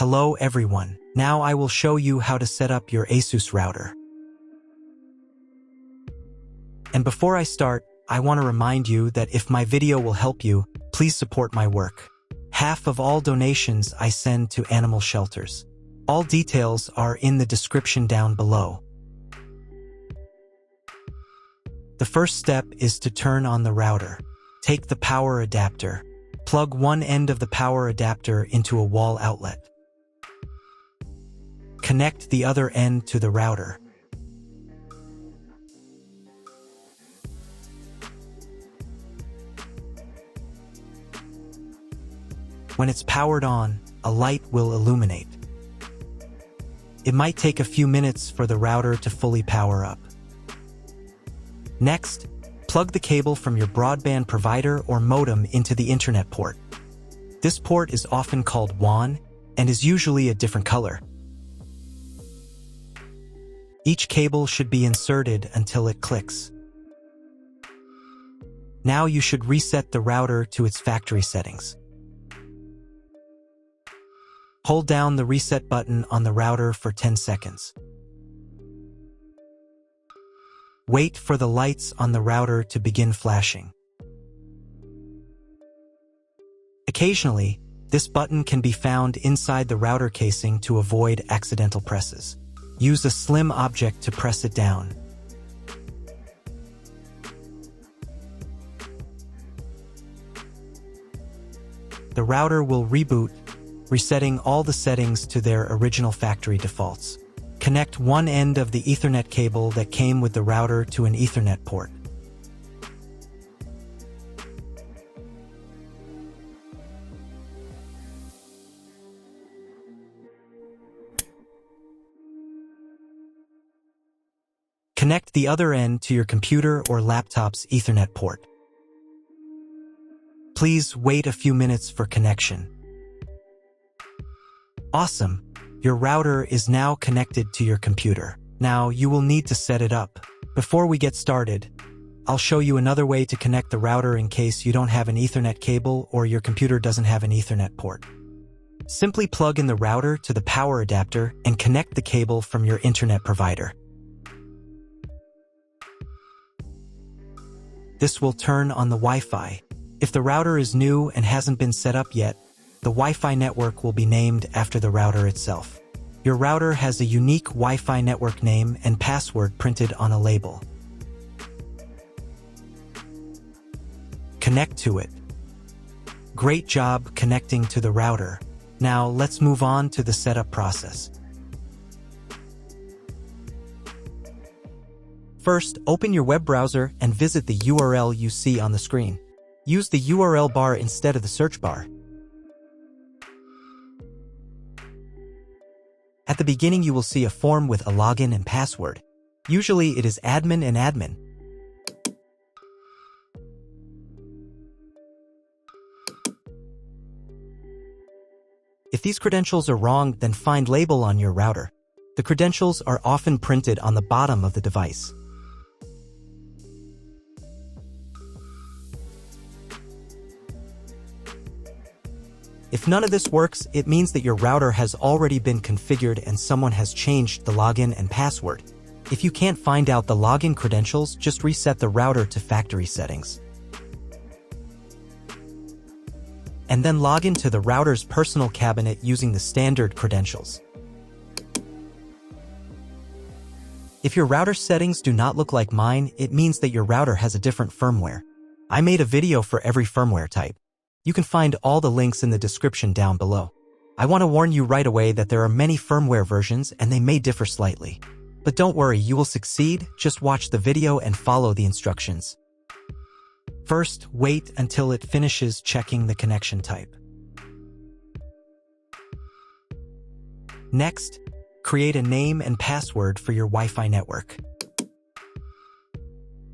Hello everyone. Now I will show you how to set up your ASUS router. And before I start, I want to remind you that if my video will help you, please support my work. Half of all donations I send to animal shelters. All details are in the description down below. The first step is to turn on the router. Take the power adapter. Plug one end of the power adapter into a wall outlet. Connect the other end to the router. When it's powered on, a light will illuminate. It might take a few minutes for the router to fully power up. Next, plug the cable from your broadband provider or modem into the internet port. This port is often called WAN and is usually a different color. Each cable should be inserted until it clicks. Now you should reset the router to its factory settings. Hold down the reset button on the router for 10 seconds. Wait for the lights on the router to begin flashing. Occasionally, this button can be found inside the router casing to avoid accidental presses. Use a slim object to press it down. The router will reboot, resetting all the settings to their original factory defaults. Connect one end of the Ethernet cable that came with the router to an Ethernet port. Connect the other end to your computer or laptop's Ethernet port. Please wait a few minutes for connection. Awesome! Your router is now connected to your computer. Now you will need to set it up. Before we get started, I'll show you another way to connect the router in case you don't have an Ethernet cable or your computer doesn't have an Ethernet port. Simply plug in the router to the power adapter and connect the cable from your internet provider. This will turn on the Wi-Fi. If the router is new and hasn't been set up yet, the Wi-Fi network will be named after the router itself. Your router has a unique Wi-Fi network name and password printed on a label. Connect to it. Great job connecting to the router. Now let's move on to the setup process. First, open your web browser and visit the URL you see on the screen. Use the URL bar instead of the search bar. At the beginning, you will see a form with a login and password. Usually, it is admin and admin. If these credentials are wrong, then find label on your router. The credentials are often printed on the bottom of the device. If none of this works, it means that your router has already been configured and someone has changed the login and password. If you can't find out the login credentials, just reset the router to factory settings. And then log into the router's personal cabinet using the standard credentials. If your router settings do not look like mine, it means that your router has a different firmware. I made a video for every firmware type. You can find all the links in the description down below. I want to warn you right away that there are many firmware versions and they may differ slightly. But don't worry, you will succeed. Just watch the video and follow the instructions. First, wait until it finishes checking the connection type. Next, create a name and password for your Wi-Fi network.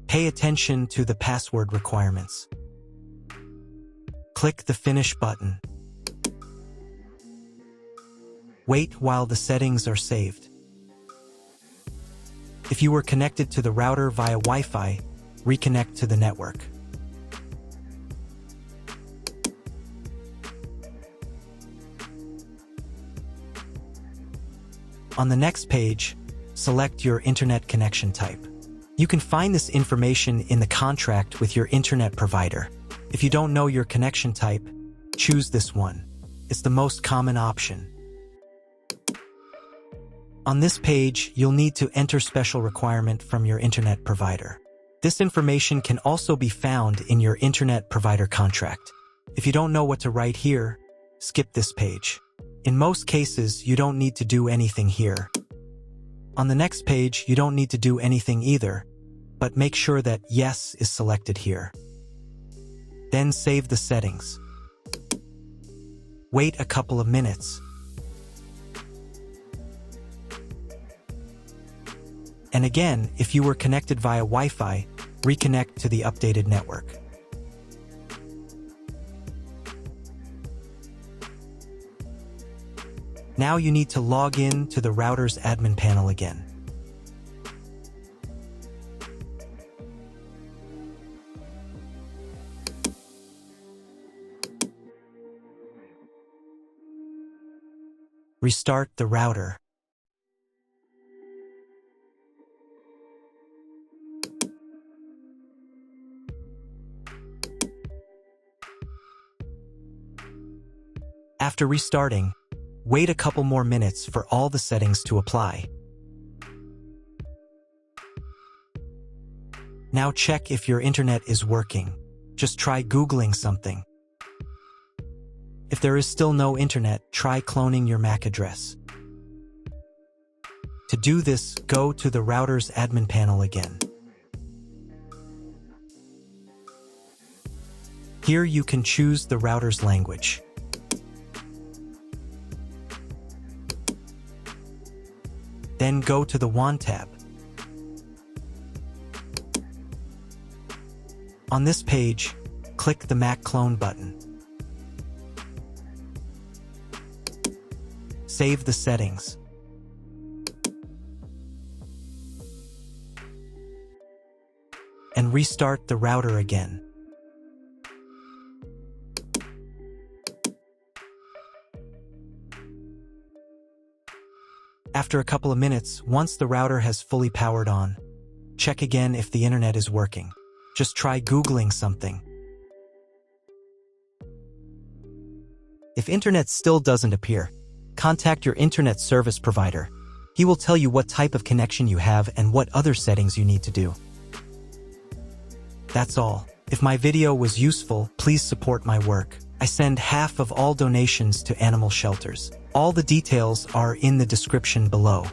Pay attention to the password requirements. Click the Finish button. Wait while the settings are saved. If you were connected to the router via Wi-Fi, reconnect to the network. On the next page, select your internet connection type. You can find this information in the contract with your internet provider. If you don't know your connection type, choose this one. It's the most common option. On this page, you'll need to enter special requirement from your internet provider. This information can also be found in your internet provider contract. If you don't know what to write here, skip this page. In most cases, you don't need to do anything here. On the next page, you don't need to do anything either, but make sure that Yes is selected here. Then save the settings. Wait a couple of minutes. And again, if you were connected via Wi-Fi, reconnect to the updated network. Now you need to log in to the router's admin panel again. Restart the router. After restarting, wait a couple more minutes for all the settings to apply. Now check if your internet is working. Just try Googling something. If there is still no internet, try cloning your MAC address. To do this, go to the router's admin panel again. Here you can choose the router's language. Then go to the WAN tab. On this page, click the MAC clone button. Save the settings. And restart the router again. After a couple of minutes, once the router has fully powered on, check again if the internet is working. Just try Googling something. If internet still doesn't appear, contact your internet service provider. He will tell you what type of connection you have and what other settings you need to do. That's all. If my video was useful, please support my work. I send half of all donations to animal shelters. All the details are in the description below.